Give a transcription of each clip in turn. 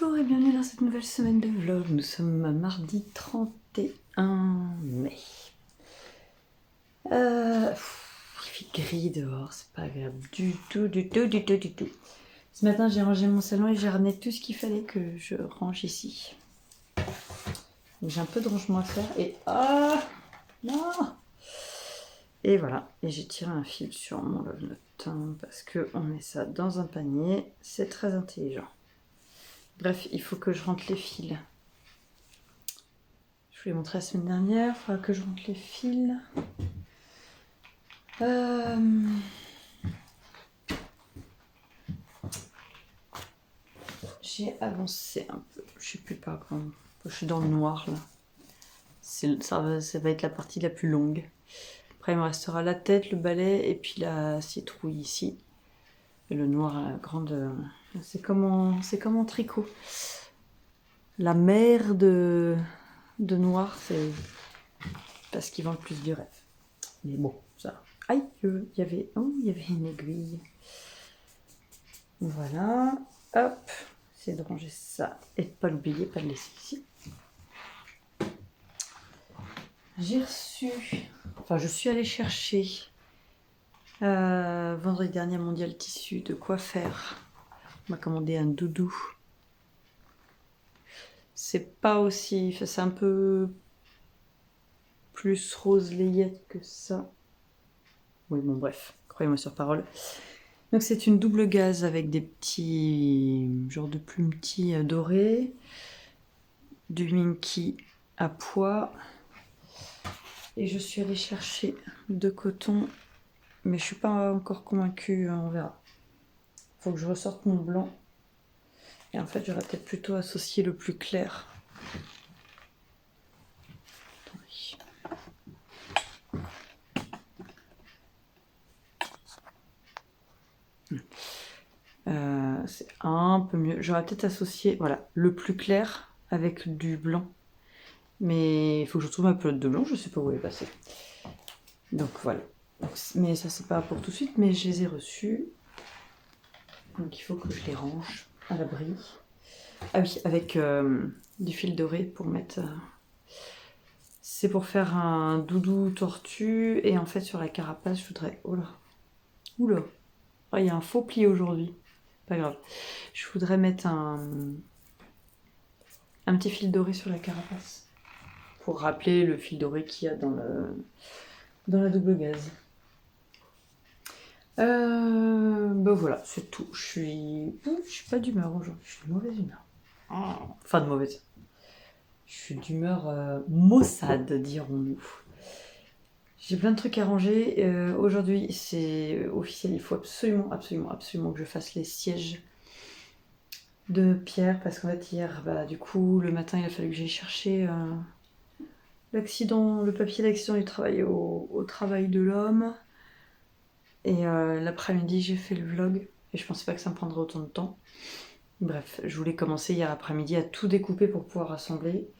Bonjour et bienvenue dans cette nouvelle semaine de vlog. Nous sommes mardi 31 mai. Il fait gris dehors, c'est pas agréable du tout. Ce matin j'ai rangé mon salon et j'ai ramené tout ce qu'il fallait que je range ici. J'ai un peu de rangement à faire et non. Et voilà, et j'ai tiré un fil sur mon love-note parce qu'on met ça dans un panier, c'est très intelligent. Bref, il faut que je rentre les fils. Je vous l'ai montré la semaine dernière, il faudra que je rentre les fils. J'ai avancé un peu, je sais plus par quand. Je suis dans le noir là. Ça va être la partie la plus longue. Après il me restera la tête, le balai et puis la citrouille ici. Et le noir à la grande... C'est comme en tricot. La mer de noir, c'est parce qu'ils vendent plus du rêve. Mais bon, ça... Aïe, il y avait une aiguille. Voilà, hop, c'est de ranger ça et de pas l'oublier, pas le laisser ici. J'ai reçu, je suis allée chercher vendredi dernier à Mondial Tissu de quoi faire. On m'a commandé un doudou. C'est pas aussi, c'est un peu plus rose layette que ça. Oui, bon bref, croyez-moi sur parole. Donc c'est une double gaze avec des petits genre de plumetis dorés, du minky à pois. Et je suis allée chercher de coton, mais je suis pas encore convaincue, on verra. Faut que je ressorte mon blanc. Et en fait, j'aurais peut-être plutôt associé le plus clair. C'est un peu mieux. J'aurais peut-être associé, voilà, le plus clair avec du blanc. Mais il faut que je trouve ma pelote de blanc, je sais pas où elle est passée. Donc voilà. Mais ça c'est pas pour tout de suite, mais je les ai reçus. Donc il faut que je les range à l'abri. Ah oui, avec du fil doré pour mettre... C'est pour faire un doudou tortue. Et en fait sur la carapace, je voudrais... Oula. Oh, il y a un faux pli aujourd'hui. Pas grave. Je voudrais mettre un petit fil doré sur la carapace. Pour rappeler le fil doré qu'il y a dans la double gaze. Ben voilà, c'est tout. Je suis pas d'humeur aujourd'hui. Je suis de mauvaise humeur. Enfin de mauvaise. Je suis d'humeur maussade, dirons-nous. J'ai plein de trucs à ranger. Aujourd'hui, c'est officiel. Il faut absolument que je fasse les sièges de Pierre. Parce qu'en fait, hier, du coup, le matin, il a fallu que j'aille chercher le papier d'accident du travail au travail de l'homme. Et l'après-midi, j'ai fait le vlog. Et je pensais pas que ça me prendrait autant de temps. Bref, je voulais commencer hier après-midi à tout découper pour pouvoir rassembler.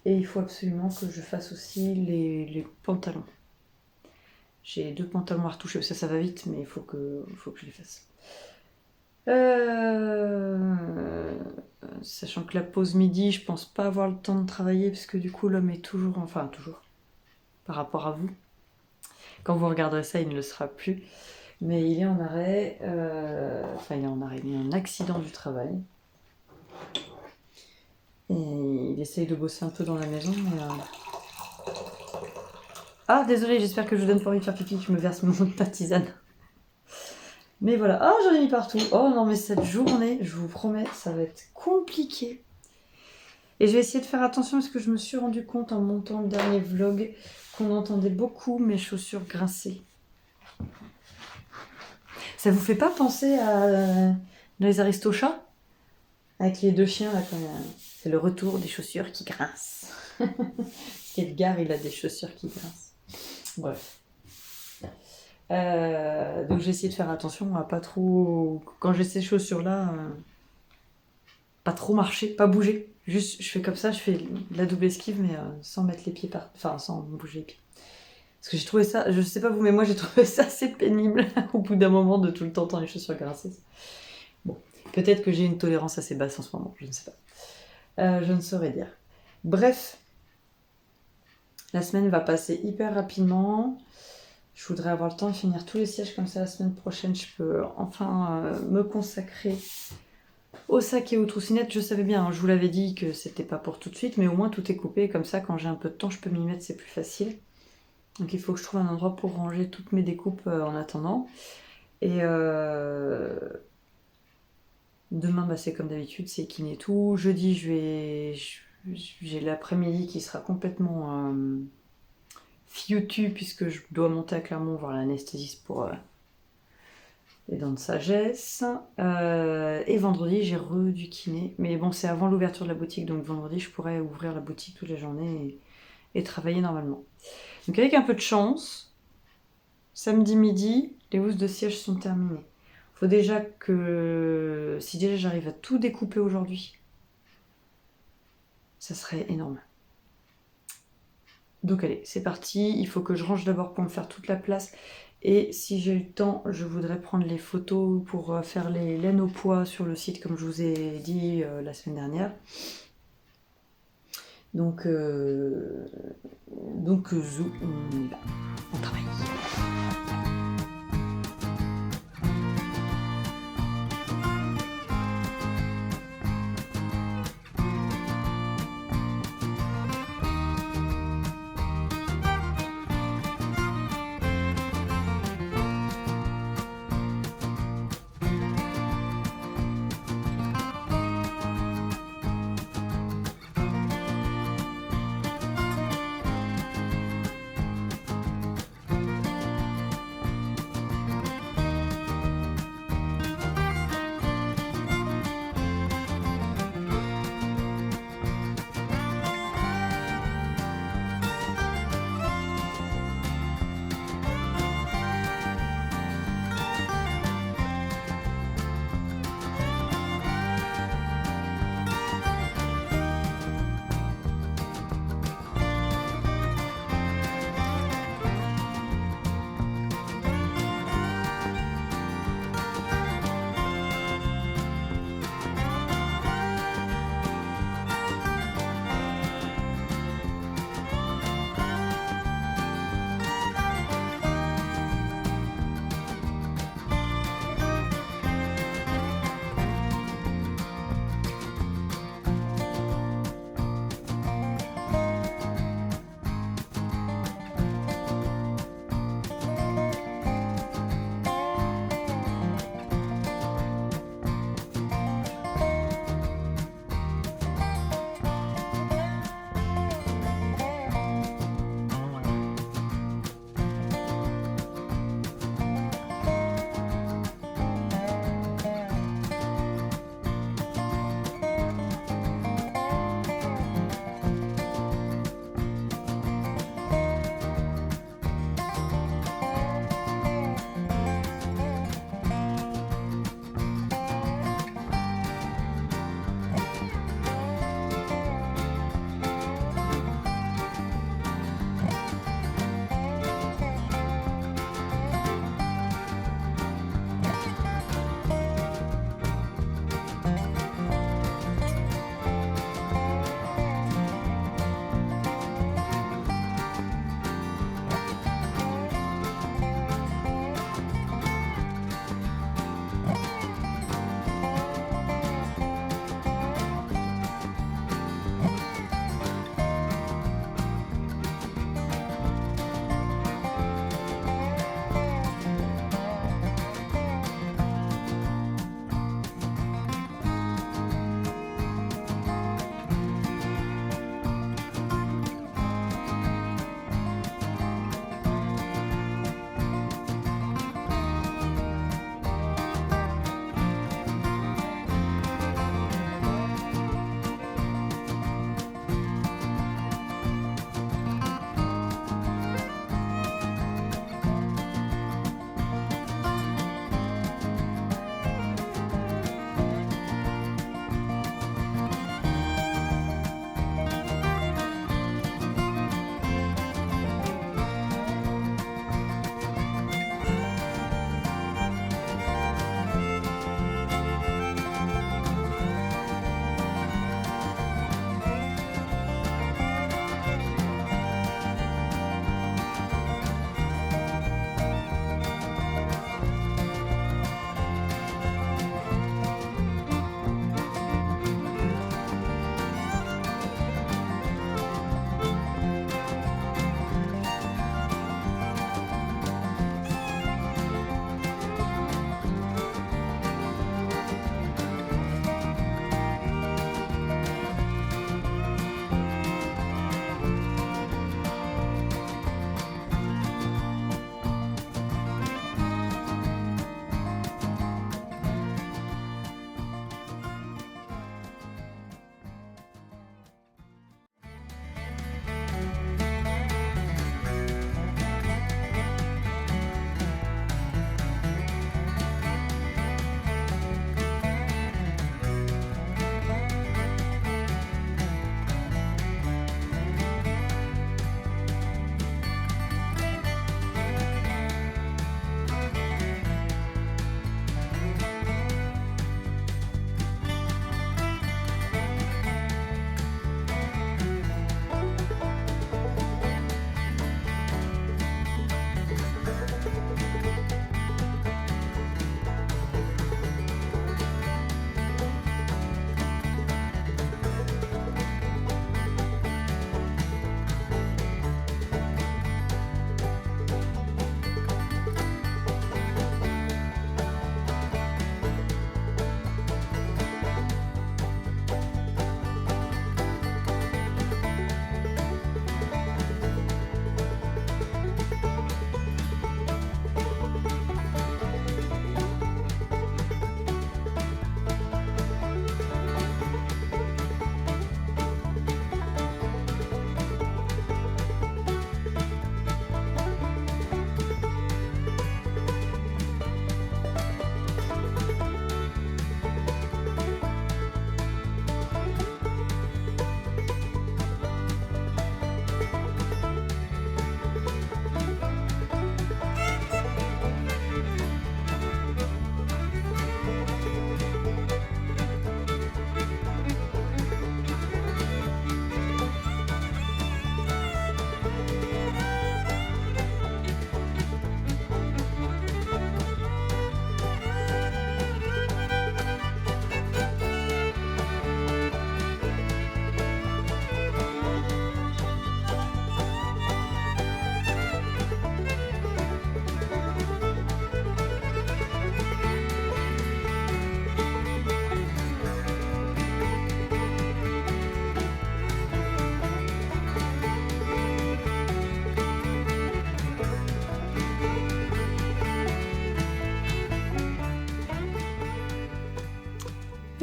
Et il faut absolument que je fasse aussi les pantalons. J'ai 2 pantalons à retoucher, ça va vite, mais il faut que je les fasse. Sachant que la pause midi, je pense pas avoir le temps de travailler, parce que du coup l'homme est toujours, par rapport à vous. Quand vous regarderez ça, il ne le sera plus. Mais il est en arrêt, il est en arrêt, il a un accident du travail. Et il essaye de bosser un peu dans la maison, mais... Ah, désolé, j'espère que je vous donne pas envie de faire pipi, je me verse mon de tisane. Mais voilà, j'en ai mis partout. Oh non, mais cette journée, je vous promets, ça va être compliqué. Et je vais essayer de faire attention parce que je me suis rendu compte en montant le dernier vlog qu'on entendait beaucoup mes chaussures grincer. Ça vous fait pas penser à dans les Aristochats? Avec les 2 chiens, là, c'est le retour des chaussures qui grincent. Edgar, il a des chaussures qui grincent. Bref. Donc j'ai essayé de faire attention à pas trop... Quand j'ai ces chaussures-là, pas trop marcher, pas bouger. Juste, je fais comme ça, je fais la double esquive, mais sans mettre les pieds sans bouger les pieds. Parce que j'ai trouvé ça, je sais pas vous, mais moi j'ai trouvé ça assez pénible au bout d'un moment de tout le temps entendre les chaussures grincer. Bon, Peut-être que j'ai une tolérance assez basse en ce moment, je ne sais pas. Je ne saurais dire. Bref, la semaine va passer hyper rapidement. Je voudrais avoir le temps de finir tous les sièges comme ça la semaine prochaine. Je peux enfin me consacrer au sac et aux troussinettes. Je savais bien, hein, je vous l'avais dit que c'était pas pour tout de suite, mais au moins tout est coupé. Comme ça, quand j'ai un peu de temps, je peux m'y mettre, c'est plus facile. Donc il faut que je trouve un endroit pour ranger toutes mes découpes en attendant. Et demain, bah, c'est comme d'habitude, c'est kiné tout. Jeudi, j'ai l'après-midi qui sera complètement fioutu puisque je dois monter à Clermont voir l'anesthésiste pour les dents de sagesse. Et vendredi, j'ai du kiné. Mais bon, c'est avant l'ouverture de la boutique, donc vendredi, je pourrais ouvrir la boutique toute la journée et travailler normalement. Donc avec un peu de chance, samedi midi, les housses de siège sont terminées. Faut déjà que... Si déjà j'arrive à tout découper aujourd'hui, ça serait énorme. Donc allez, c'est parti. Il faut que je range d'abord pour me faire toute la place. Et si j'ai eu le temps, je voudrais prendre les photos pour faire les laines au poids sur le site, comme je vous ai dit la semaine dernière. Donc zou, on y va. On travaille.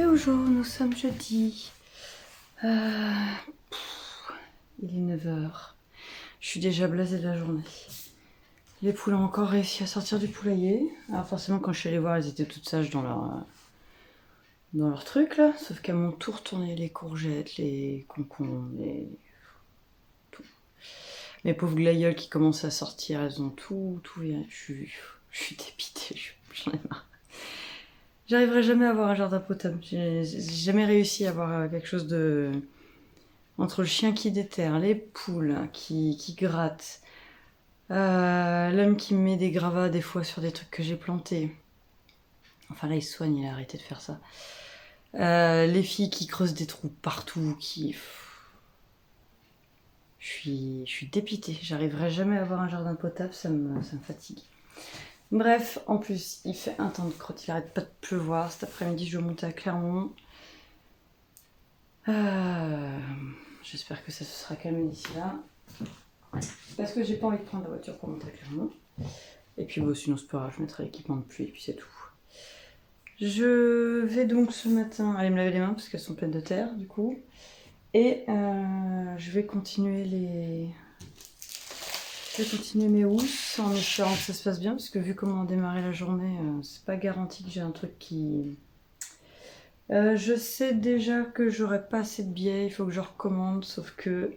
Et aujourd'hui, nous sommes jeudi. Il est 9h. Je suis déjà blasée de la journée. Les poules ont encore réussi à sortir du poulailler. Alors forcément, quand je suis allée voir, elles étaient toutes sages dans leur truc là. Sauf qu'à mon tour, tourner les courgettes, les concombres, tout. Mes pauvres glaïeuls qui commencent à sortir, elles ont tout. Je suis dépitée, j'en ai marre. J'arriverai jamais à avoir un jardin potable. J'ai jamais réussi à avoir quelque chose de... Entre le chien qui déterre, les poules qui grattent, l'homme qui me met des gravats des fois sur des trucs que j'ai plantés. Enfin là il se soigne, il a arrêté de faire ça. Les filles qui creusent des trous partout, Je suis dépitée. J'arriverai jamais à avoir un jardin potable, ça me fatigue. Bref, en plus, il fait un temps de crotte, il arrête pas de pleuvoir. Cet après-midi, je dois monter à Clermont. J'espère que ça se sera calmé d'ici là. Parce que j'ai pas envie de prendre la voiture pour monter à Clermont. Et puis bon, sinon c'est pas grave, je mettrai l'équipement de pluie et puis c'est tout. Je vais donc ce matin aller me laver les mains parce qu'elles sont pleines de terre du coup. Et je vais continuer mes housses en espérant que ça se passe bien, parce que vu comment on a démarré la journée, c'est pas garanti que j'ai un truc qui... je sais déjà que j'aurai pas assez de biais, il faut que je recommande, sauf que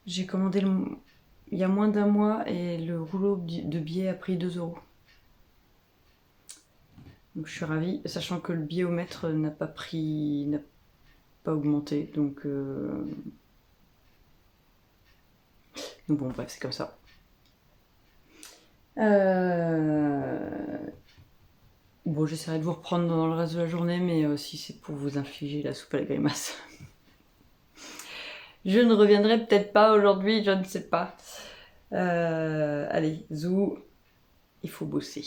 j'ai commandé il y a moins d'un mois et le rouleau de biais a pris 2 €. Donc je suis ravie, sachant que le biais au mètre n'a pas augmenté, donc bon bref, c'est comme ça. Bon, j'essaierai de vous reprendre dans le reste de la journée, mais aussi c'est pour vous infliger la soupe à la grimace. Je ne reviendrai peut-être pas aujourd'hui, je ne sais pas. Allez, zou, il faut bosser.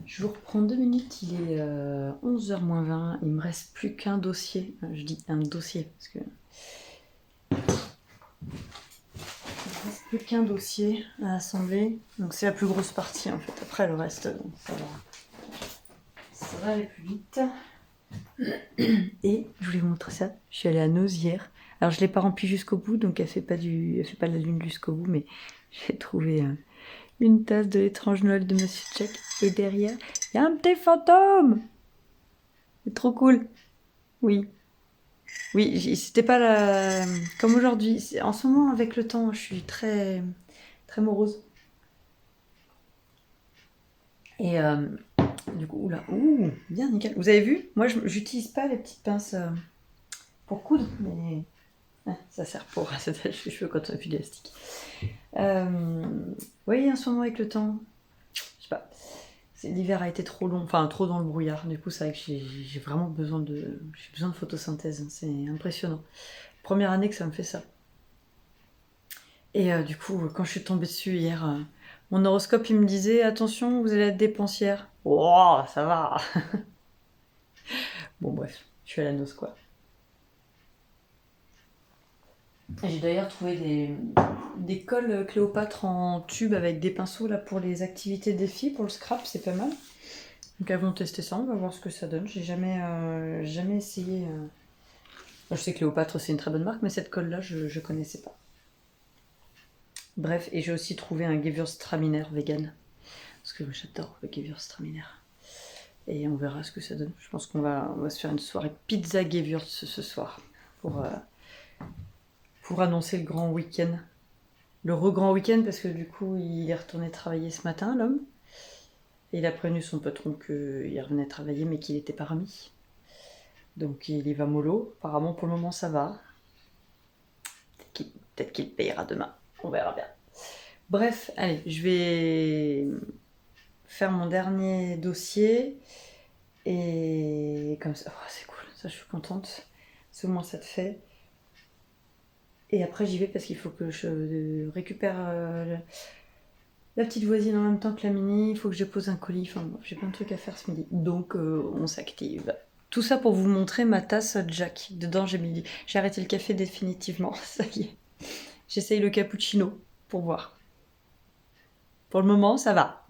Je vous reprends 2 minutes, il est 11h moins 20, il me reste plus qu'un dossier. Je dis un dossier, parce que... Il me reste plus qu'un dossier à assembler, donc c'est la plus grosse partie en fait. Après le reste, ça va aller plus vite. Et je voulais vous montrer ça, je suis allée à Nausière. Alors je ne l'ai pas rempli jusqu'au bout, donc elle fait pas la lune jusqu'au bout, mais j'ai trouvé une tasse de l'étrange Noël de Monsieur Chuck. Et derrière, il y a un petit fantôme. C'est trop cool. Oui. Oui, c'était pas comme aujourd'hui. En ce moment, avec le temps, je suis très, très morose. Et du coup, oula, bien nickel. Vous avez vu? Moi, j'utilise pas les petites pinces pour coudre, mais ça sert pour s'attacher les cheveux quand on a plus d'élastique. Oui, en ce moment, avec le temps, je sais pas. L'hiver a été trop long, enfin trop dans le brouillard. Du coup, c'est vrai que j'ai vraiment besoin de photosynthèse. C'est impressionnant. Première année que ça me fait ça. Et du coup, quand je suis tombée dessus hier, mon horoscope il me disait attention, vous allez être dépensière. Oh, ça va. Bon bref, je suis à la noce quoi. J'ai d'ailleurs trouvé des colles Cléopâtre en tube avec des pinceaux là pour les activités des filles, pour le scrap, c'est pas mal. Donc elles vont tester ça, on va voir ce que ça donne. J'ai jamais essayé. Je sais que Cléopâtre c'est une très bonne marque, mais cette colle là je connaissais pas. Bref, et j'ai aussi trouvé un Gewürztraminer vegan. Parce que j'adore le Gewürztraminer. Et on verra ce que ça donne. Je pense qu'on va se faire une soirée pizza Gewürz ce soir. Pour annoncer le grand week-end. Le re-grand week-end, parce que du coup, il est retourné travailler ce matin, l'homme. Et il a prévenu son patron qu'il revenait travailler, mais qu'il n'était pas remis. Donc il y va mollo. Apparemment, pour le moment, ça va. Peut-être qu'il payera demain. On verra bien. Bref, allez, je vais faire mon dernier dossier. Et comme ça, c'est cool. Ça, je suis contente. C'est au moins ça te fait. Et après, j'y vais parce qu'il faut que je récupère la petite voisine en même temps que la mini. Il faut que je pose un colis. Enfin, j'ai plein de trucs à faire ce midi. Donc, on s'active. Tout ça pour vous montrer ma tasse Jack. Dedans, j'ai arrêté le café définitivement. Ça y est. J'essaye le cappuccino pour voir. Pour le moment, ça va.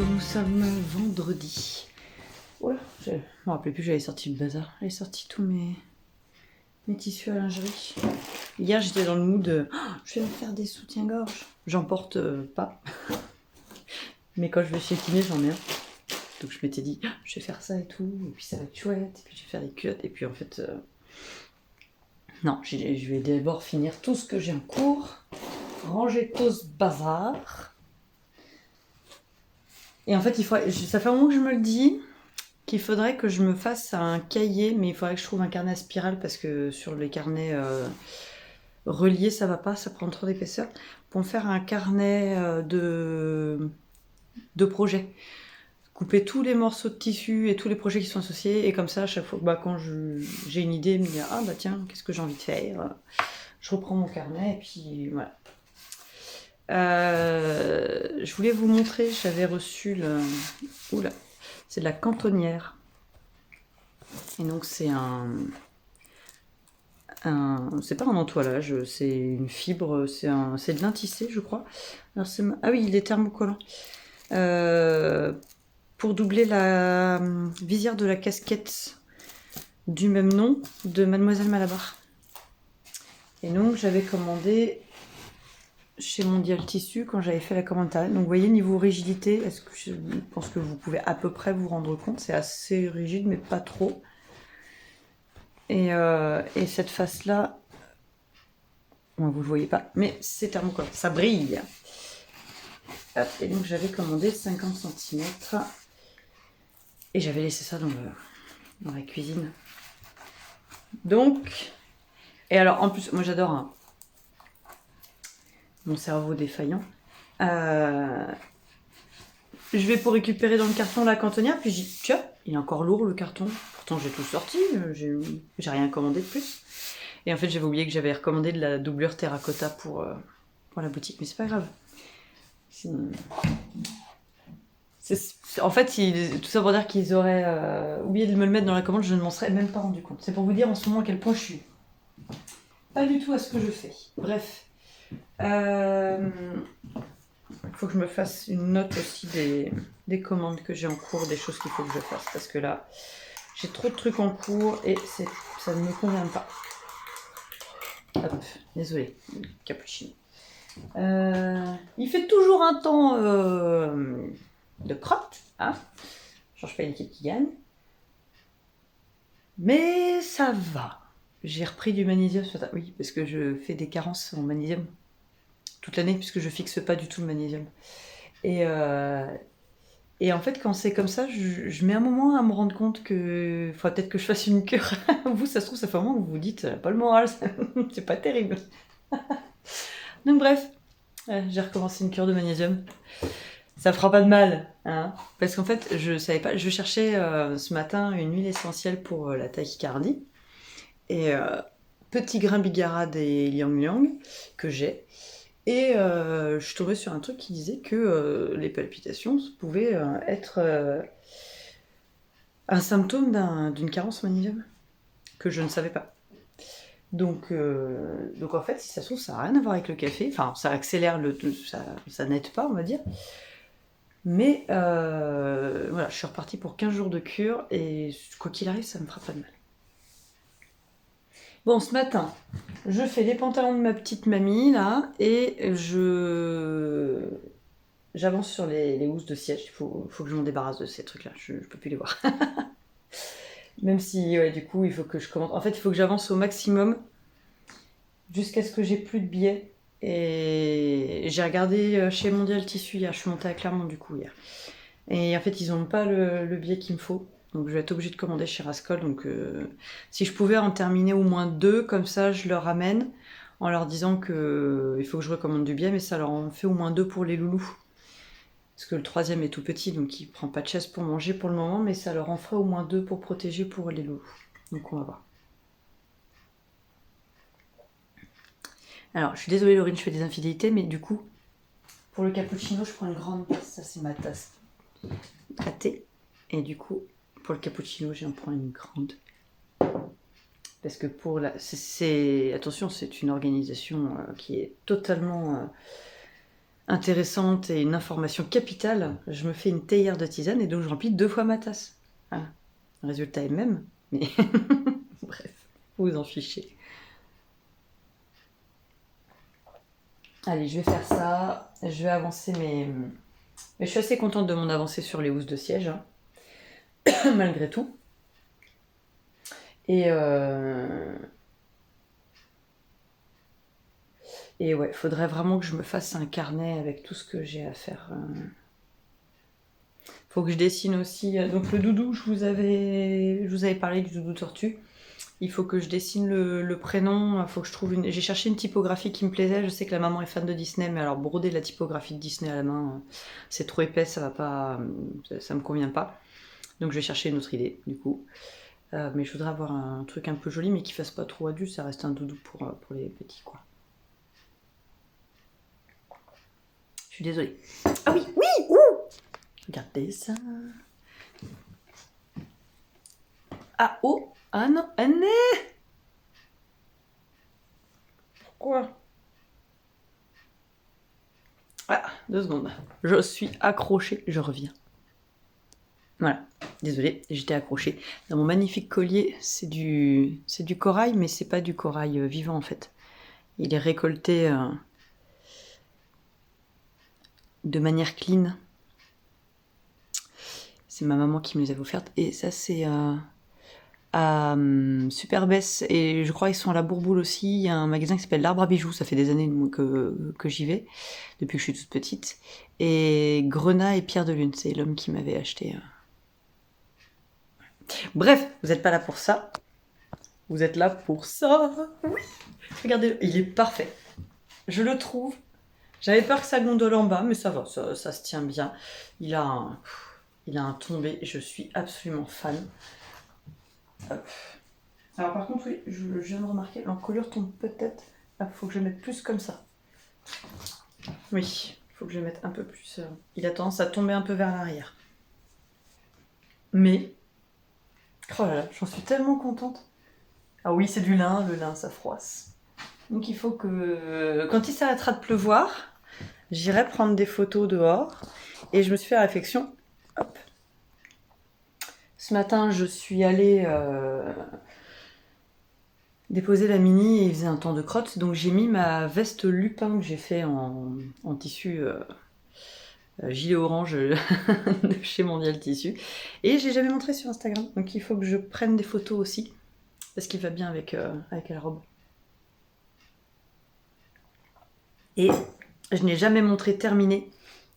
nous sommes vendredi. Voilà, je me rappelais plus, j'avais sorti le bazar. J'avais sorti tous mes tissus à lingerie. Hier, j'étais dans le mood de je vais me faire des soutiens-gorge. J'en porte pas. Mais quand je vais chez le kiné, j'en ai un. Donc je m'étais dit, je vais faire ça et tout. Et puis ça va être chouette. Et puis je vais faire des culottes. Et puis en fait, non, je vais d'abord finir tout ce que j'ai en cours. Ranger tout ce bazar. Et en fait, ça fait un moment que je me le dis qu'il faudrait que je me fasse un cahier, mais il faudrait que je trouve un carnet à spirale parce que sur les carnets reliés, ça va pas, ça prend trop d'épaisseur. Pour me faire un carnet de projets. Couper tous les morceaux de tissu et tous les projets qui sont associés, et comme ça, à chaque fois, quand j'ai une idée, me dire ah bah tiens, qu'est-ce que j'ai envie de faire, je reprends mon carnet et puis voilà. Je voulais vous montrer, j'avais reçu oula, c'est de la cantonnière. Et donc c'est c'est pas un entoilage, c'est une fibre, c'est de lin tissé, je crois. Alors ah oui, il est thermocollant. Pour doubler la visière de la casquette du même nom de Mademoiselle Malabar. Et donc j'avais commandé chez Mondial Tissu quand j'avais fait la commande. Donc vous voyez, niveau rigidité, je pense que vous pouvez à peu près vous rendre compte, c'est assez rigide mais pas trop. Et cette face là, bon, vous le voyez pas, mais c'est thermocollant, ça brille. Hop, et donc j'avais commandé 50 cm et j'avais laissé ça dans la cuisine. Donc, et alors en plus, moi j'adore mon cerveau défaillant. Je vais pour récupérer dans le carton la cantonnière, puis je dis tiens, il est encore lourd le carton. Pourtant j'ai tout sorti, j'ai rien commandé de plus. Et en fait j'avais oublié que j'avais recommandé de la doublure terracotta pour la boutique, mais c'est pas grave. En fait, tout ça pour dire qu'ils auraient oublié de me le mettre dans la commande, je ne m'en serais même pas rendu compte. C'est pour vous dire en ce moment à quel point je suis pas du tout à ce que je fais. Bref. Il faut que je me fasse une note aussi des commandes que j'ai en cours, des choses qu'il faut que je fasse. Parce que là, j'ai trop de trucs en cours et ça ne me convient pas. Hop, désolé, cappuccino. Il fait toujours un temps de crotte, hein. Change pas l'équipe qui gagne. Mais ça va. J'ai repris du magnésium ce matin. Oui, parce que je fais des carences en magnésium toute l'année, puisque je fixe pas du tout le magnésium. Et en fait, quand c'est comme ça, je mets un moment à me rendre compte que faudrait peut-être que je fasse une cure. Vous, ça se trouve, ça fait un moment que vous vous dites, pas le moral, c'est pas terrible. Donc bref, j'ai recommencé une cure de magnésium. Ça fera pas de mal, hein, parce qu'en fait, je savais pas. Je cherchais ce matin une huile essentielle pour la tachycardie et petit grain bigarade et liang liang que j'ai. Et je suis tombée sur un truc qui disait que les palpitations pouvaient être un symptôme d'une carence en magnésium que je ne savais pas. Donc en fait, si ça se trouve, ça n'a rien à voir avec le café. Enfin, ça accélère ça n'aide pas, on va dire. Mais voilà, je suis repartie pour 15 jours de cure et quoi qu'il arrive, ça ne me fera pas de mal. Bon, ce matin, je fais les pantalons de ma petite mamie là et j'avance sur les housses de siège. Il faut que je m'en débarrasse de ces trucs-là, je peux plus les voir. Même si, ouais, du coup, il faut que je commence. En fait, il faut que j'avance au maximum jusqu'à ce que j'ai plus de billets. Et j'ai regardé chez Mondial Tissu hier, je suis montée à Clermont du coup hier. Et en fait, ils n'ont pas le billet qu'il me faut. Donc je vais être obligée de commander chez Rascol. Donc si je pouvais en terminer au moins 2, comme ça je leur ramène en leur disant qu'il faut que je recommande du billet, mais ça leur en fait au moins 2 pour les loulous. Parce que le 3e est tout petit, donc il prend pas de chaise pour manger pour le moment, mais ça leur en ferait au moins 2 pour protéger pour les loulous. Donc on va voir. Alors je suis désolée Laurine, je fais des infidélités, mais du coup, pour le cappuccino, je prends une grande tasse. Ça c'est ma tasse à thé. Et du coup, pour le cappuccino, j'en prends une grande. Parce que attention, c'est une organisation qui est totalement intéressante et une information capitale, je me fais une théière de tisane et donc je remplis 2 fois ma tasse. Voilà. Le résultat est le même, mais bref, vous en fichez. Allez, je vais faire ça. Je vais avancer mes... Mais je suis assez contente de mon avancée sur les housses de siège, hein, malgré tout. Et ouais, faudrait vraiment que je me fasse un carnet avec tout ce que j'ai à faire. Faut que je dessine aussi. Donc le doudou, je vous avais parlé du doudou tortue. Il faut que je dessine le prénom. Faut que je trouve une. J'ai cherché une typographie qui me plaisait. Je sais que la maman est fan de Disney, mais alors broder la typographie de Disney à la main, c'est trop épais, ça va pas, ça me convient pas. Donc je vais chercher une autre idée, du coup. Mais je voudrais avoir un truc un peu joli, mais qui fasse pas trop adulte. Ça reste un doudou pour les petits, quoi. Je suis désolée. Ah oui, oui, ouh. Regardez ça. Ah oh, ah non, ah non. Pourquoi? Ah, 2 secondes. Je suis accrochée, je reviens. Voilà, désolée, j'étais accrochée. Dans mon magnifique collier, c'est du corail, mais c'est pas du corail vivant en fait. Il est récolté de manière clean. C'est ma maman qui me les avait offertes. Et ça, c'est à Superbès. Et je crois qu'ils sont à la Bourboule aussi. Il y a un magasin qui s'appelle l'Arbre à bijoux. Ça fait des années que j'y vais, depuis que je suis toute petite. Et Grenat et Pierre de Lune, c'est l'homme qui m'avait acheté. Bref, vous n'êtes pas là pour ça. Vous êtes là pour ça. Oui. Regardez, il est parfait. Je le trouve. J'avais peur que ça gondole en bas, mais ça va, ça se tient bien. Il a un tombé. Je suis absolument fan. Hop. Alors par contre, oui, je viens de remarquer, l'encolure tombe peut-être. Il faut que je mette plus comme ça. Oui, il faut que je mette un peu plus. Il a tendance à tomber un peu vers l'arrière. Mais, oh là là, j'en suis tellement contente. Ah oui, c'est du lin, le lin, ça froisse. Donc il faut que, quand il s'arrêtera de pleuvoir, j'irai prendre des photos dehors. Et je me suis fait la réflexion, hop. Ce matin, je suis allée déposer la mini et il faisait un temps de crotte. Donc j'ai mis ma veste lupin que j'ai fait en tissu gilet orange de chez Mondial Tissu. Et j'ai jamais montré sur Instagram. Donc il faut que je prenne des photos aussi. Parce qu'il va bien avec la robe. Et je n'ai jamais montré terminé.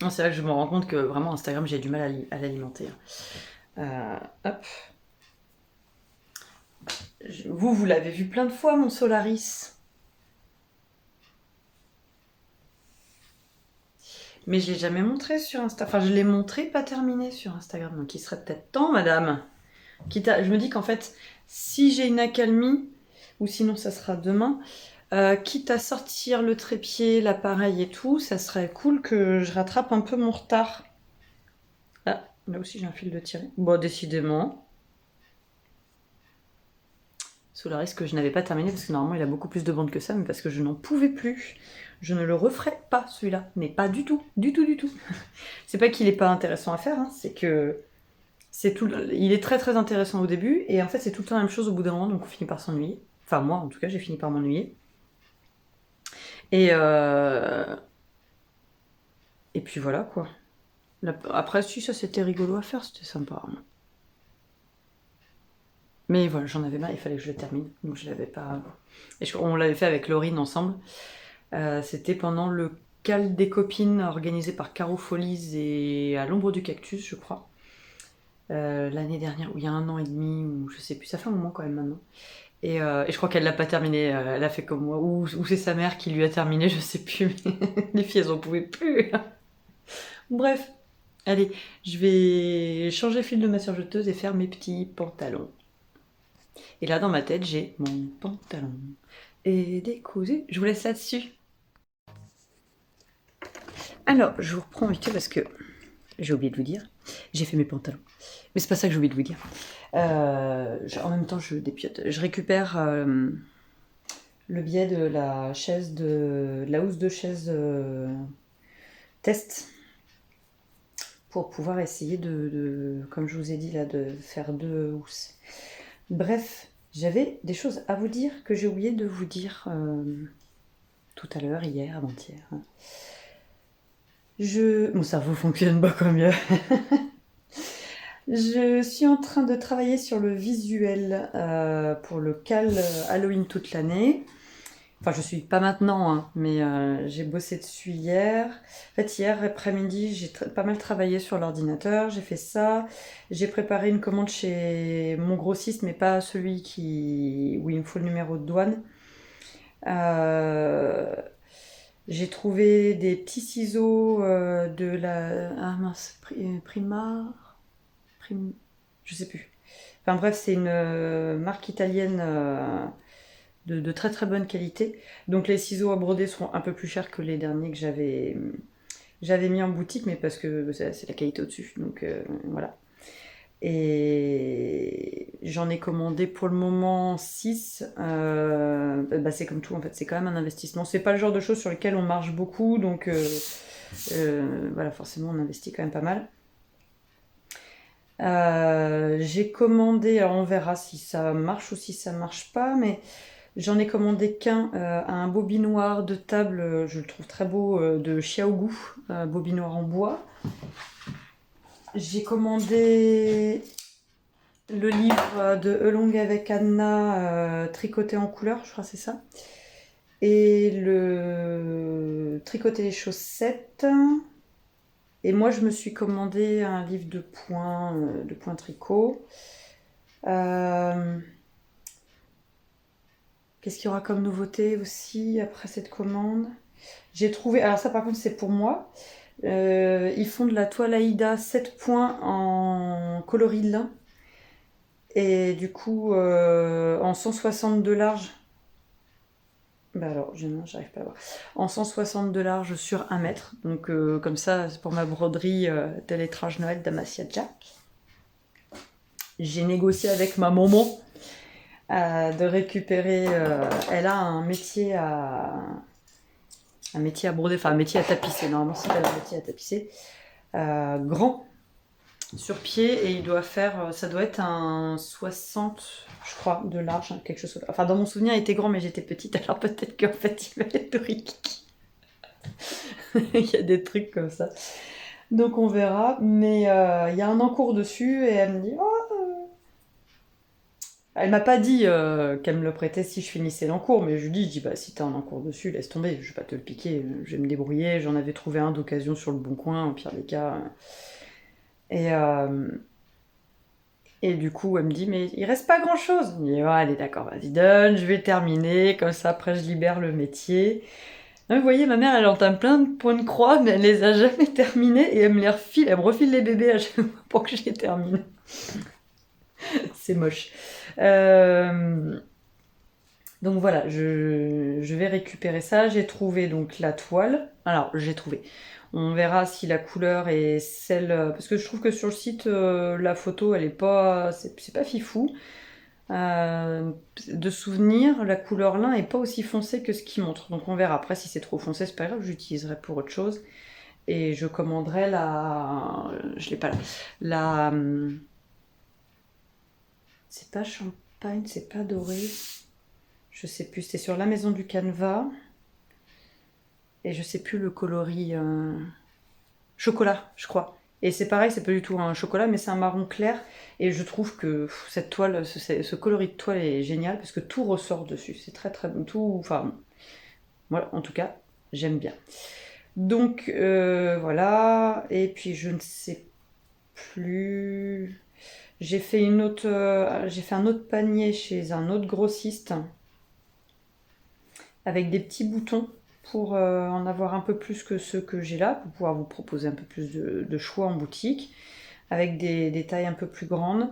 C'est là que je me rends compte que vraiment Instagram, j'ai du mal à l'alimenter. Hop. Vous l'avez vu plein de fois, mon Solaris. Mais je l'ai jamais montré sur Insta. Enfin, je l'ai montré pas terminé sur Instagram. Donc il serait peut-être temps, madame. Je me dis qu'en fait, si j'ai une accalmie, ou sinon ça sera demain, quitte à sortir le trépied, l'appareil et tout, ça serait cool que je rattrape un peu mon retard. Ah, là aussi j'ai un fil de tirer. Bon, décidément. Solaris que je n'avais pas terminé parce que normalement il a beaucoup plus de bandes que ça, mais parce que je n'en pouvais plus. Je ne le referai pas celui-là, mais pas du tout, du tout, du tout. C'est pas qu'il est pas intéressant à faire, hein, c'est que il est très très intéressant au début et en fait c'est tout le temps la même chose au bout d'un moment, donc on finit par s'ennuyer. Enfin moi en tout cas j'ai fini par m'ennuyer. Et puis voilà quoi. Après si ça c'était rigolo à faire, c'était sympa. Mais voilà, j'en avais marre, il fallait que je le termine. Donc je l'avais pas. On l'avait fait avec Laurine ensemble. C'était pendant le Cal des copines organisé par Caro Folies et à l'ombre du cactus, je crois. L'année dernière, ou il y a 1 an et demi, ou je sais plus, ça fait un moment quand même maintenant. Et je crois qu'elle l'a pas terminé, elle a fait comme moi. Ou c'est sa mère qui lui a terminé, je sais plus. Mais les filles, elles en pouvaient plus. Bref, allez, je vais changer le fil de ma surjeteuse et faire mes petits pantalons. Et là, dans ma tête, j'ai mon pantalon et décousu. Je vous laisse là-dessus. Alors, je vous reprends vite fait parce que j'ai oublié de vous dire. J'ai fait mes pantalons. Mais c'est pas ça que j'ai oublié de vous dire. En même temps, je dépiote. Je récupère le biais de la chaise de la housse de chaise test pour pouvoir essayer comme je vous ai dit là, de faire 2 housses. Bref, j'avais des choses à vous dire que j'ai oublié de vous dire tout à l'heure, hier, avant-hier. Mon cerveau fonctionne beaucoup mieux. Je suis en train de travailler sur le visuel pour le cal Halloween toute l'année. Enfin, je suis pas maintenant, hein, mais j'ai bossé dessus hier. En fait, hier après-midi, j'ai pas mal travaillé sur l'ordinateur. J'ai fait ça. J'ai préparé une commande chez mon grossiste, mais pas celui où il me faut le numéro de douane. J'ai trouvé des petits ciseaux de la... Ah mince, Prima... Je sais plus. Enfin bref, c'est une marque italienne de très très bonne qualité. Donc les ciseaux à broder seront un peu plus chers que les derniers que j'avais mis en boutique, mais parce que c'est la qualité au-dessus. Donc voilà. Et j'en ai commandé pour le moment 6. C'est comme tout en fait, c'est quand même un investissement. C'est pas le genre de choses sur lesquelles on marche beaucoup, donc voilà, forcément on investit quand même pas mal. J'ai commandé, alors on verra si ça marche ou si ça marche pas, mais j'en ai commandé qu'un à un bobinoir de table, je le trouve très beau, de Xiaogu, bobinoir en bois. J'ai commandé le livre de Elong avec Anna, tricoté en couleur, je crois que c'est ça. Et le tricoter les chaussettes. Et moi, je me suis commandé un livre de points tricot. Qu'est-ce qu'il y aura comme nouveauté aussi après cette commande? J'ai trouvé, alors ça par contre c'est pour moi, ils font de la toile Aïda 7 points en coloris de lin. Et du coup, en 160 de large. Bah alors, j'arrive pas à voir. En 160 de large sur 1 mètre. Donc comme ça, c'est pour ma broderie de lettrage Noël d'Amasia Jack. J'ai négocié avec ma maman de récupérer... elle a un métier à broder, enfin un métier à tapisser. Normalement, c'est pas un métier à tapisser. Grand, sur pied, et il doit faire... ça doit être un 60, je crois, de large, quelque chose comme ça. Enfin, dans mon souvenir, il était grand, mais j'étais petite, alors peut-être qu'en fait, il va être rikiki. Il y a des trucs comme ça. Donc on verra, mais il y a un encours dessus, et elle me dit... Oh, elle m'a pas dit qu'elle me le prêtait si je finissais l'encours, mais je lui dis bah si t'as un encours dessus, laisse tomber, je vais pas te le piquer, je vais me débrouiller. J'en avais trouvé un d'occasion sur le Bon Coin, au pire des cas. Et du coup, elle me dit mais il reste pas grand chose. Je dis allez d'accord, vas-y donne, je vais terminer, comme ça après je libère le métier. Donc, vous voyez, ma mère elle entame plein de points de croix, mais elle les a jamais terminés, et elle me les refile, elle me refile les bébés à chaque fois pour que je les termine. C'est moche. Donc voilà, je vais récupérer ça. J'ai trouvé donc la toile. Alors, j'ai trouvé. On verra si la couleur est celle... Parce que je trouve que sur le site, la photo, elle est pas... C'est pas fifou. De souvenir, la couleur lin est pas aussi foncée que ce qu'il montre. Donc on verra. Après, si c'est trop foncé, c'est pas grave, j'utiliserai pour autre chose. Et je commanderai la... Je l'ai pas là. La... C'est pas champagne, c'est pas doré. Je sais plus, c'était sur la maison du canevas. Et je sais plus le coloris. Chocolat, je crois. Et c'est pareil, c'est pas du tout un chocolat, mais c'est un marron clair. Et je trouve que cette toile, ce coloris de toile est génial parce que tout ressort dessus. C'est très très bon. Tout, enfin, voilà, en tout cas, j'aime bien. Donc voilà. Et puis je ne sais plus. J'ai fait un autre panier chez un autre grossiste avec des petits boutons pour en avoir un peu plus que ceux que j'ai là, pour pouvoir vous proposer un peu plus de choix en boutique, avec des tailles un peu plus grandes.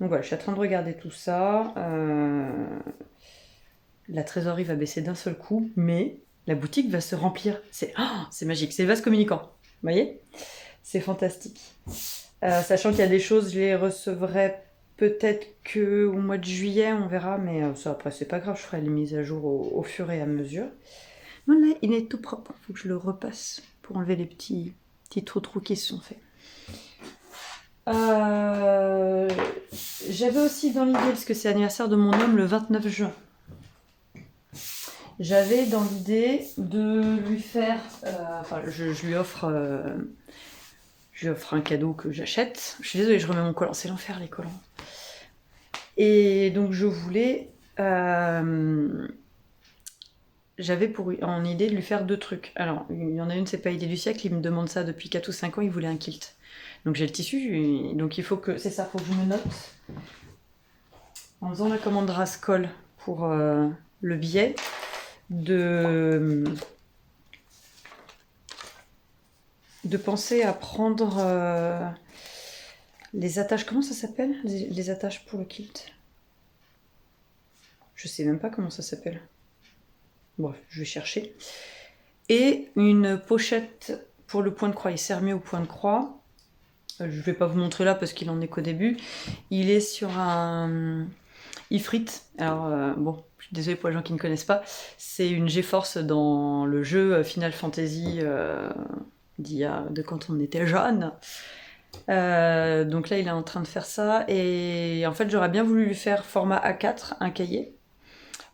Donc voilà, je suis en train de regarder tout ça. La trésorerie va baisser d'un seul coup, mais la boutique va se remplir. C'est magique, c'est le vase communicant. Vous voyez? C'est fantastique. Sachant qu'il y a des choses, je les recevrai peut-être qu'au mois de juillet, on verra, mais ça après c'est pas grave, je ferai les mises à jour au fur et à mesure. Voilà, il est tout propre, il faut que je le repasse pour enlever les petits trous qui se sont faits. J'avais aussi dans l'idée, parce que c'est l'anniversaire de mon homme le 29 juin, j'avais dans l'idée de lui faire... je lui offre un cadeau que j'achète. Je suis désolée, je remets mon collant, c'est l'enfer les collants. Et donc je voulais... j'avais en idée de lui faire 2 trucs. Alors, il y en a une, c'est pas idée du siècle, il me demande ça depuis 4 ou 5 ans, il voulait un kilt. Donc j'ai le tissu, donc il faut que... C'est ça, faut que je me note. En faisant la commande Rascol pour le billet, de penser à prendre les attaches... Comment ça s'appelle les attaches pour le kilt? Je sais même pas comment ça s'appelle. Bref, je vais chercher. Et une pochette pour le point de croix. Il sert mieux au point de croix. Je vais pas vous montrer là parce qu'il en est qu'au début. Il est sur un Ifrit. Alors bon, je suis désolée pour les gens qui ne connaissent pas. C'est une GeForce dans le jeu Final Fantasy de quand on était jeune. Donc là, il est en train de faire ça. Et en fait, j'aurais bien voulu lui faire format A4, un cahier,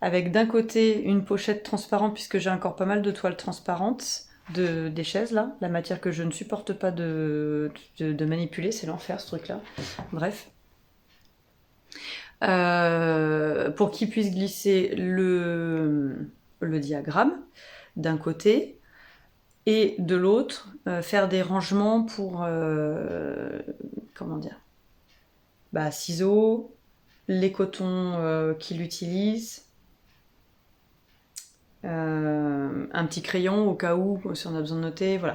avec d'un côté une pochette transparente, puisque j'ai encore pas mal de toiles transparentes des chaises là, la matière que je ne supporte pas de manipuler, c'est l'enfer ce truc là. Bref. Pour qu'il puisse glisser le diagramme d'un côté et de l'autre, faire des rangements pour comment dire, ciseaux, les cotons qu'il utilise, un petit crayon au cas où si on a besoin de noter, voilà.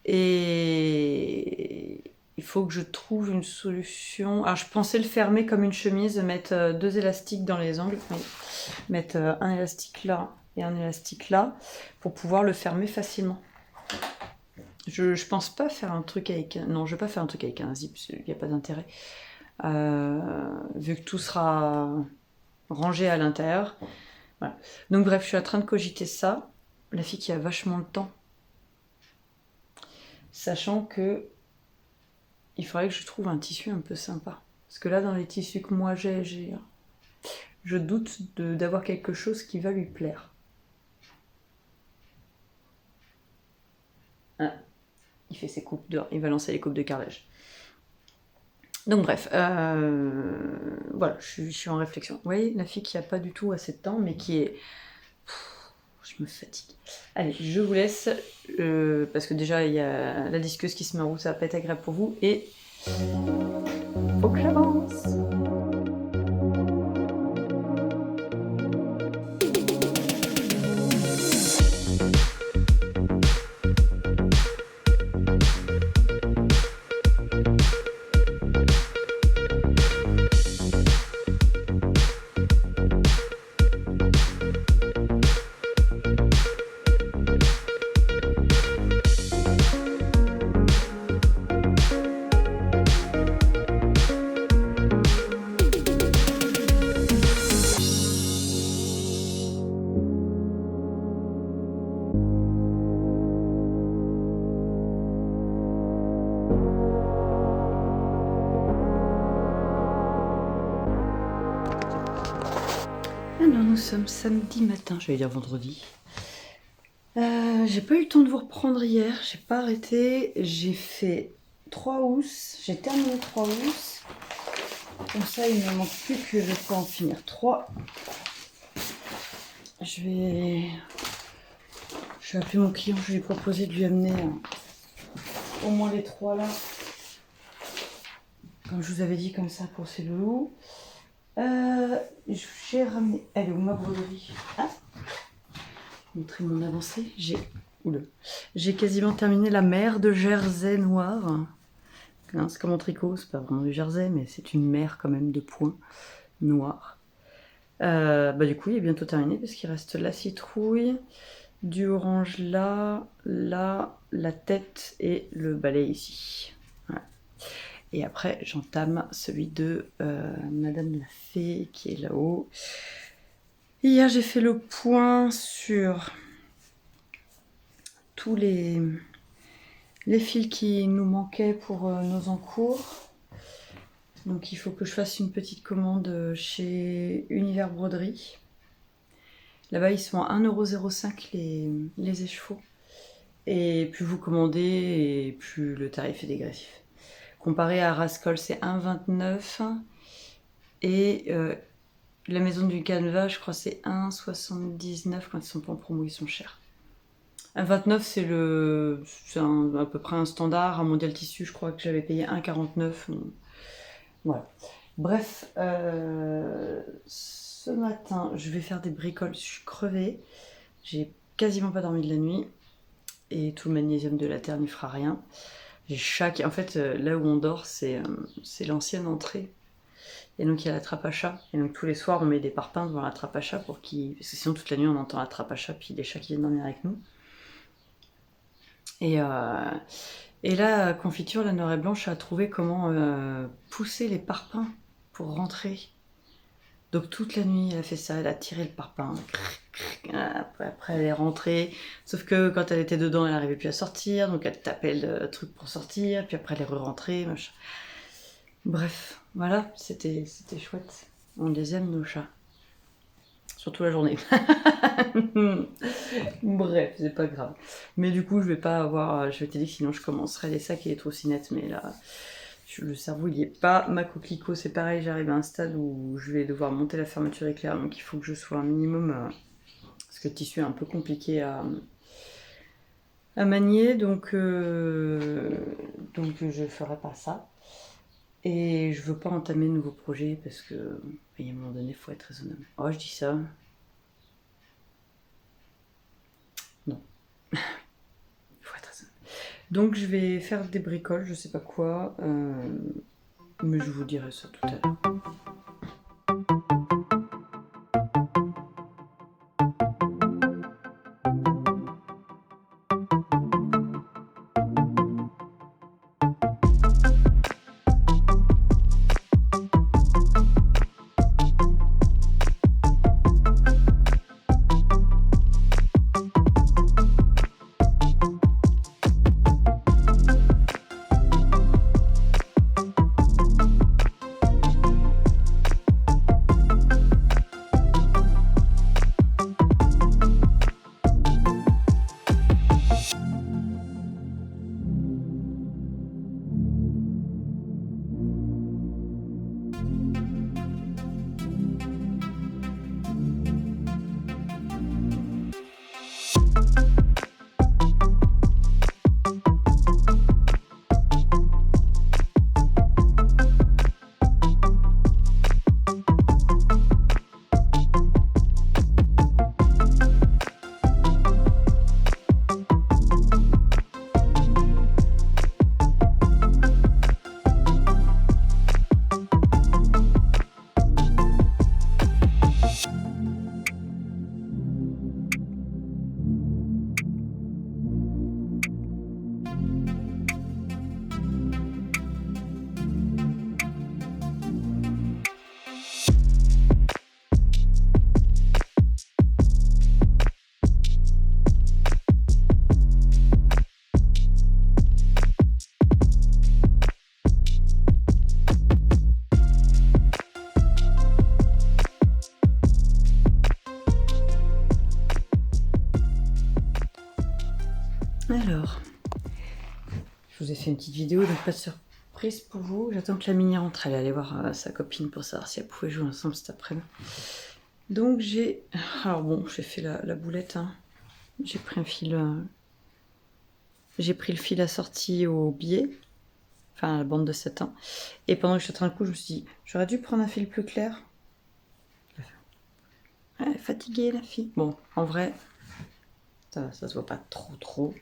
Et il faut que je trouve une solution. Alors je pensais le fermer comme une chemise, mettre 2 élastiques dans les angles, mettre un élastique là et un élastique là pour pouvoir le fermer facilement. Je pense pas faire un truc avec... Non, je vais pas faire un truc avec un zip, il n'y a pas d'intérêt. Vu que tout sera rangé à l'intérieur. Voilà. Donc bref, je suis en train de cogiter ça. La fille qui a vachement le temps. Sachant que il faudrait que je trouve un tissu un peu sympa. Parce que là, dans les tissus que moi j'ai je doute d'avoir quelque chose qui va lui plaire. Ah, il fait ses coupes dehors, il va lancer les coupes de carrelage. Donc bref, voilà, je suis en réflexion. Vous voyez, la fille qui n'a pas du tout assez de temps, mais qui est... je me fatigue. Allez, je vous laisse, parce que déjà, il y a la disqueuse qui se met en route, ça va pas être agréable pour vous, et... faut que j'avance. Alors nous sommes samedi matin, j'allais dire vendredi. J'ai pas eu le temps de vous reprendre hier, j'ai pas arrêté, j'ai fait 3 housses, j'ai terminé 3 housses. Comme ça il ne me manque plus que je peux en finir 3. Je vais appeler mon client, je vais lui proposer de lui amener au moins les 3 là. Comme je vous avais dit, comme ça pour ces loulous. J'ai ramené... Elle est où ma broderie? Ah, montrer mon avancée. J'ai quasiment terminé la mer de jersey noir. C'est comme en tricot, c'est pas vraiment du jersey, mais c'est une mer quand même de points noirs. Du coup, il est bientôt terminé parce qu'il reste la citrouille, du orange là, la tête et le balai ici. Voilà. Et après, j'entame celui de Madame la Fée qui est là-haut. Hier, j'ai fait le point sur tous les les fils qui nous manquaient pour nos encours. Donc il faut que je fasse une petite commande chez Univers Broderie. Là-bas, ils sont à 1,05 € les écheveaux. Et plus vous commandez, et plus le tarif est dégressif. Comparé à Rascol, c'est 1,29 €. Et la maison du canevas, je crois, c'est 1,79 €. Quand ils sont pas en promo, ils sont chers. 1,29 €, c'est à peu près un standard. Un mondial tissu, je crois que j'avais payé 1,49 €. Voilà. Bref, ce matin, je vais faire des bricoles. Je suis crevée. J'ai quasiment pas dormi de la nuit. Et tout le magnésium de la terre n'y fera rien. En fait, là où on dort, c'est l'ancienne entrée. Et donc il y a la trappe à chat. Et donc tous les soirs, on met des parpaings devant la trappe à chat parce que sinon toute la nuit, on entend la trappe à chat puis les chats qui viennent dormir avec nous. Et là, Confiture, la Noire et Blanche a trouvé comment pousser les parpaings pour rentrer. Donc toute la nuit, elle a fait ça, elle a tiré le parpaing. Après, elle est rentrée. Sauf que quand elle était dedans, elle n'arrivait plus à sortir. Donc elle tapait le truc pour sortir. Puis après, elle est re-rentrée. Machin. Bref, voilà, c'était chouette. On les aime, nos chats. Surtout la journée. Bref, c'est pas grave. Mais du coup, je vais te dire que sinon je commencerai les sacs et les trottinettes. Mais là, le cerveau, il y est pas. Ma coquelicot, c'est pareil, j'arrive à un stade où je vais devoir monter la fermeture éclair. Donc il faut que je sois un minimum... parce que le tissu est un peu compliqué à manier. Donc je ferai pas ça. Et je veux pas entamer de nouveaux projets parce que, à un moment donné, il faut être raisonnable. Oh, je dis ça. Non. Il faut être raisonnable. Donc, je vais faire des bricoles, je sais pas quoi. Mais je vous dirai ça tout à l'heure. Alors, je vous ai fait une petite vidéo, donc pas de surprise pour vous. J'attends que la mini rentre, elle est allée voir sa copine pour savoir si elle pouvait jouer ensemble cet après-midi. Donc alors bon, j'ai fait la boulette, hein. J'ai pris un fil... J'ai pris le fil assorti au biais, enfin à la bande de 7 ans. Et pendant que je suis en train de coudre, je me suis dit, j'aurais dû prendre un fil plus clair. Elle est fatiguée, la fille. Bon, en vrai, ça se voit pas trop.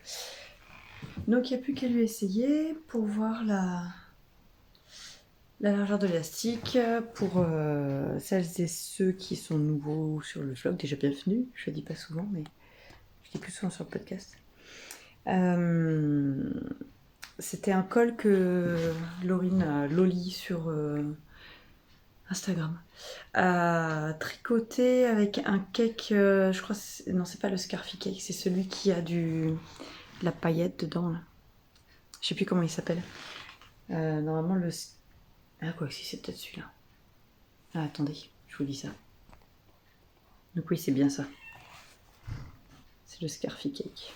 Donc il n'y a plus qu'à lui essayer pour voir la largeur de l'élastique. Pour celles et ceux qui sont nouveaux sur le vlog, déjà bienvenue. Je le dis pas souvent, mais je dis plus souvent sur le podcast. C'était un col que Loli sur Instagram a tricoté avec un cake, je crois, non c'est pas le Scarfy Cake, c'est celui qui a la paillette dedans là. Je sais plus comment il s'appelle. Normalement le... Ah quoi que si, c'est peut-être celui-là. Ah attendez, je vous dis ça. Donc oui, c'est bien ça. C'est le Scarfy Cake.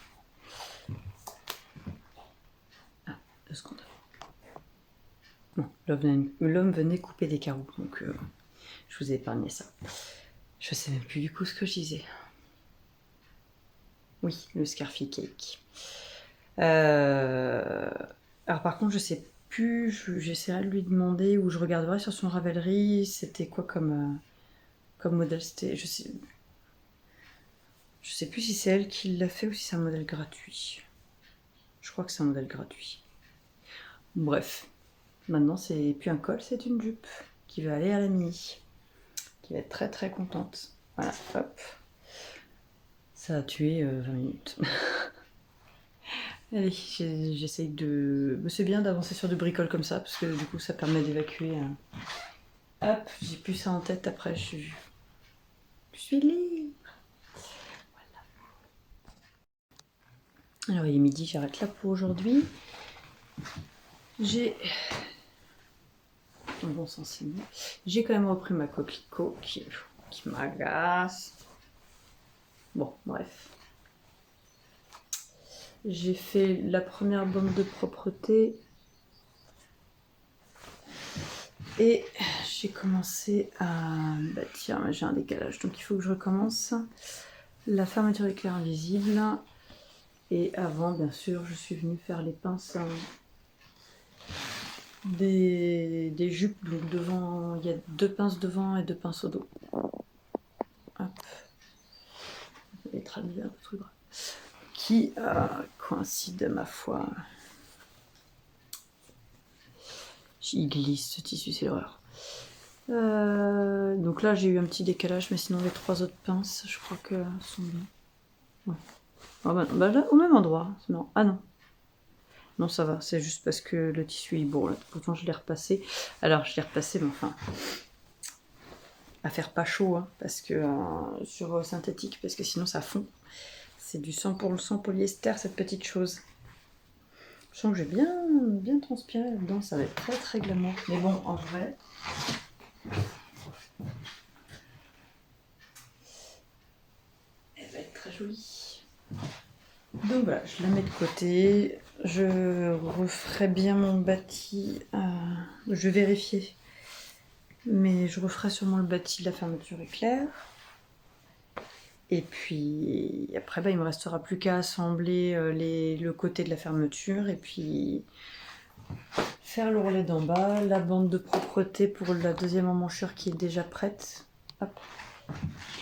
Ah, 2 secondes. Bon, l'homme venait couper des carreaux, donc je vous ai épargné ça. Je sais même plus du coup ce que je disais. Oui, le Scarfy Cake. Alors par contre, je sais plus, j'essaierai de lui demander ou je regarderai sur son Ravelry, c'était quoi comme modèle. Je sais plus si c'est elle qui l'a fait ou si c'est un modèle gratuit. Je crois que c'est un modèle gratuit. Bref, maintenant c'est plus un col, c'est une jupe qui va aller à la mini, qui va être très très contente. Voilà, hop. Ça a tué 20 minutes. Allez, j'essaye de... C'est bien d'avancer sur de bricoles comme ça, parce que du coup ça permet d'évacuer. Hop, j'ai plus ça en tête, après je suis libre. Voilà. Alors il est midi, j'arrête là pour aujourd'hui. J'ai... Bon sens, j'ai quand même repris ma coquelicot qui m'agace. Bon, bref. J'ai fait la première bande de propreté et j'ai commencé à... Bah tiens, j'ai un décalage, donc il faut que je recommence. La fermeture éclair invisible. Et avant, bien sûr, je suis venue faire les pinces des jupes. Donc devant, il y a 2 pinces devant et 2 pinces au dos. Hop. Je vais traduire un peu trop grave. Qui coïncide, ma foi. Il glisse ce tissu, c'est l'horreur. Donc là j'ai eu un petit décalage, mais sinon les 3 autres pinces, je crois que sont bien. Ouais. Ah bah, non, bah là, au même endroit. Non. Ah non. Non, ça va, c'est juste parce que le tissu est bon. Là. Pourtant je l'ai repassé. Alors je l'ai repassé, mais enfin, à faire pas chaud, hein, parce que sur synthétique, parce que sinon ça fond. C'est du 100% polyester, cette petite chose. Je sens que j'ai bien transpiré là-dedans, ça va être très très glamour. Mais bon, en vrai... Elle va être très jolie. Donc voilà, je la mets de côté. Je referai bien mon bâti. Je vais vérifier. Mais je referai sûrement le bâti de la fermeture éclair. Et puis après, bah, il me restera plus qu'à assembler le côté de la fermeture et puis faire le relais d'en bas, la bande de propreté pour la deuxième emmanchure qui est déjà prête. Hop,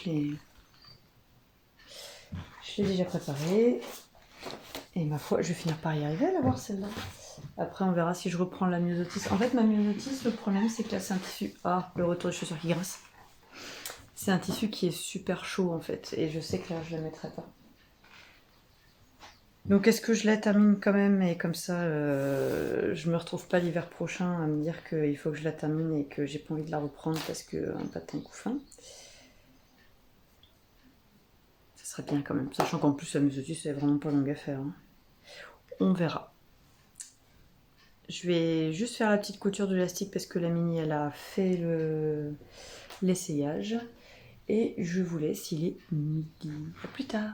je l'ai déjà préparée. Et ma foi, je vais finir par y arriver à l'avoir celle-là. Après, on verra si je reprends la myosotis. En fait, ma myosotis, le problème, c'est que là, c'est un tissu... Ah, le retour des chaussures qui graissent. C'est un tissu qui est super chaud en fait, et je sais que là je la mettrai pas. Donc est-ce que je la termine quand même, et comme ça je me retrouve pas l'hiver prochain à me dire qu'il faut que je la termine et que j'ai pas envie de la reprendre parce que un patin couffin. Ça serait bien quand même, sachant qu'en plus la myosotis c'est vraiment pas longue à faire. Hein. On verra. Je vais juste faire la petite couture de l'élastique parce que la mini elle a fait l'essayage. Et je vous laisse, il est midi. À plus tard.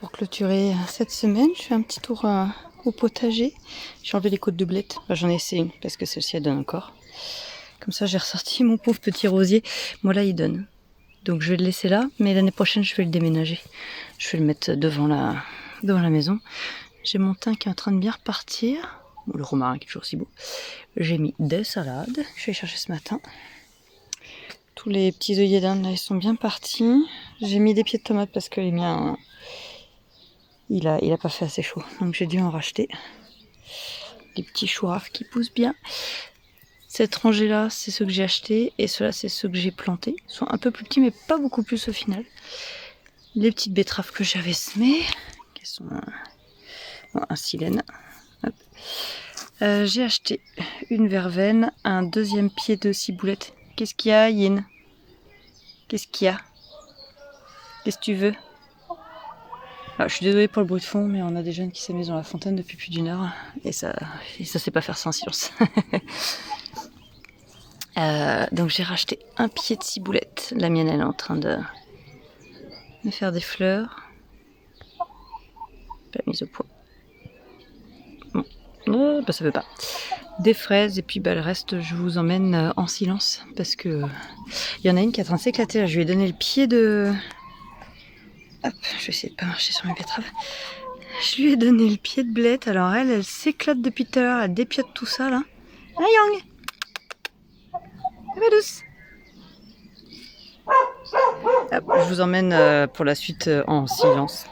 Pour clôturer cette semaine, je fais un petit tour au potager. J'ai enlevé les côtes de blettes. Enfin, j'en ai essayé une parce que celle-ci elle donne encore. Comme ça, j'ai ressorti mon pauvre petit rosier. Moi là, il donne. Donc je vais le laisser là, mais l'année prochaine, je vais le déménager. Je vais le mettre devant la maison. J'ai mon thym qui est en train de bien repartir. Bon, le romarin qui est toujours si beau. J'ai mis des salades. Je vais les chercher ce matin. Tous les petits œillets d'Inde, là, ils sont bien partis. J'ai mis des pieds de tomates parce que les miens, il a pas fait assez chaud. Donc j'ai dû en racheter. Des petits choux rares qui poussent bien. Cette rangée-là, c'est ceux que j'ai achetés. Et ceux-là, c'est ceux que j'ai plantés. Ils sont un peu plus petits, mais pas beaucoup plus au final. Les petites betteraves que j'avais semées, qui sont un silène. J'ai acheté une verveine, un deuxième pied de ciboulette. Qu'est-ce qu'il y a, Yin? Qu'est-ce qu'il y a? Qu'est-ce que tu veux? Alors, je suis désolée pour le bruit de fond, mais on a des jeunes qui s'amusent dans la fontaine depuis plus d'1 heure. Et ça sait pas faire ça en silence. Donc j'ai racheté un pied de ciboulette. La mienne, elle est en train de faire des fleurs. Pas mise au point. Bon, bah ça veut pas. Des fraises et puis bah, le reste, je vous emmène en silence parce que il y en a une qui est en train de s'éclater. Je lui ai donné le pied de... Hop, je vais essayer de pas marcher sur mes betteraves. Je lui ai donné le pied de blette. Alors elle s'éclate depuis tout à l'heure. Elle dépiote tout ça là. Ah Yang, va douce. Hop, je vous emmène pour la suite en silence.